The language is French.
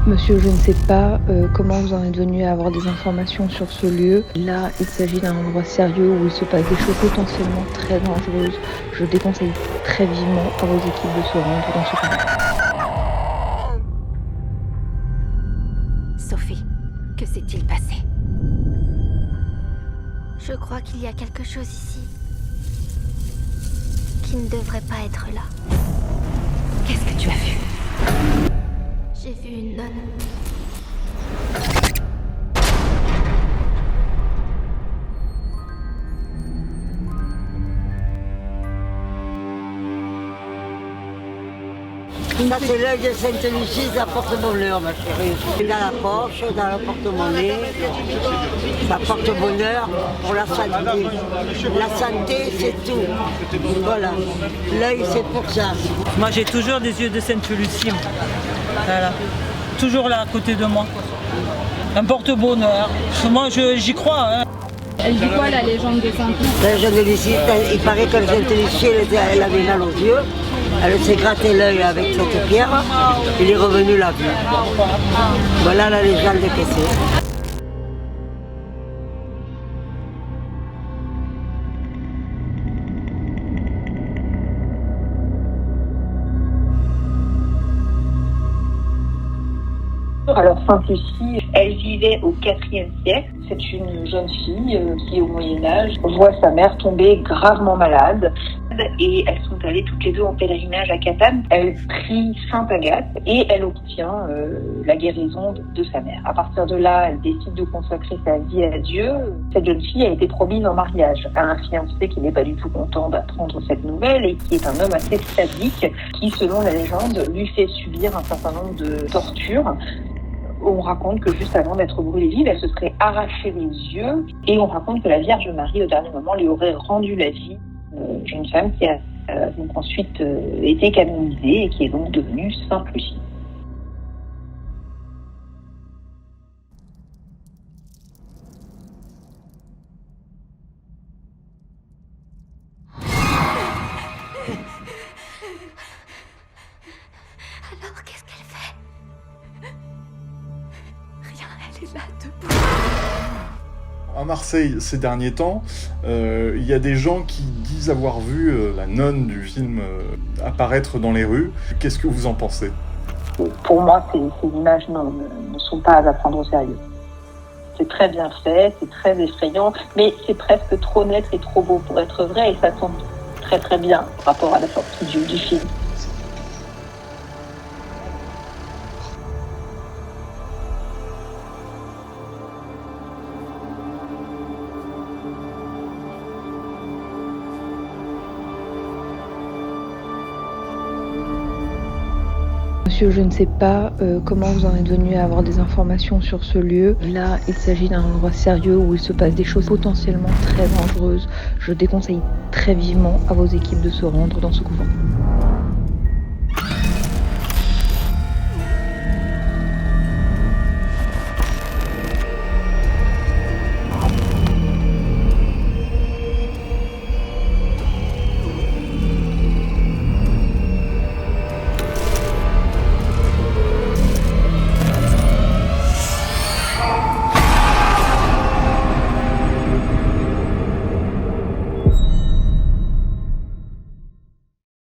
Monsieur, je ne sais pas comment vous en êtes venu à avoir des informations sur ce lieu. Là, il s'agit d'un endroit sérieux où il se passe des choses potentiellement très dangereuses. Je déconseille très vivement à vos équipes de se rendre dans ce coin. Sophie, que s'est-il passé? Je crois qu'il y a quelque chose ici qui ne devrait pas être là. Qu'est-ce que tu as vu? J'ai vu une nonne. Ça, c'est l'œil de Sainte-Lucie, ça porte bonheur, ma chérie. Dans la poche, dans le porte-monnaie, ça porte bonheur pour la santé. La santé, c'est tout. Voilà. L'œil, c'est pour ça. Moi, j'ai toujours des yeux de Sainte-Lucie. Voilà. Toujours là, à côté de moi. Un porte-bonheur. Moi, j'y crois. Hein. Elle dit quoi, la légende de Sainte-Lucie? La légende de Lucie, il paraît que Sainte-Lucie, elle avait mal aux yeux. Elle s'est gratté l'œil avec cette pierre. Il est revenu la vue. Voilà la légende que c'est. Alors Sainte-Lucie, elle vivait au IVe siècle. C'est une jeune fille qui, au Moyen-Âge, voit sa mère tomber gravement malade. Et elles sont allées toutes les deux en pèlerinage à Catane. Elle prie Sainte Agathe et elle obtient la guérison de sa mère. À partir de là, elle décide de consacrer sa vie à Dieu. Cette jeune fille a été promise en mariage à un fiancé qui n'est pas du tout content d'apprendre cette nouvelle et qui est un homme assez sadique qui, selon la légende, lui fait subir un certain nombre de tortures. On raconte que juste avant d'être brûlée vive, elle se serait arraché les yeux et on raconte que la Vierge Marie, au dernier moment, lui aurait rendu la vie. Une femme qui a donc ensuite été canonisée et qui est donc devenue Sainte Lucie. Alors, qu'est-ce qu'elle fait? Rien, elle est là, debout. À Marseille, ces derniers temps, il y a des gens qui disent avoir vu la nonne du film apparaître dans les rues. Qu'est-ce que vous en pensez? Pour moi, ces images ne sont pas à prendre au sérieux. C'est très bien fait, c'est très effrayant, mais c'est presque trop net et trop beau pour être vrai, et ça tombe très très bien par rapport à la sortie du film. Monsieur, je ne sais pas comment vous en êtes venu à avoir des informations sur ce lieu. Là, il s'agit d'un endroit sérieux où il se passe des choses potentiellement très dangereuses. Je déconseille très vivement à vos équipes de se rendre dans ce couvent.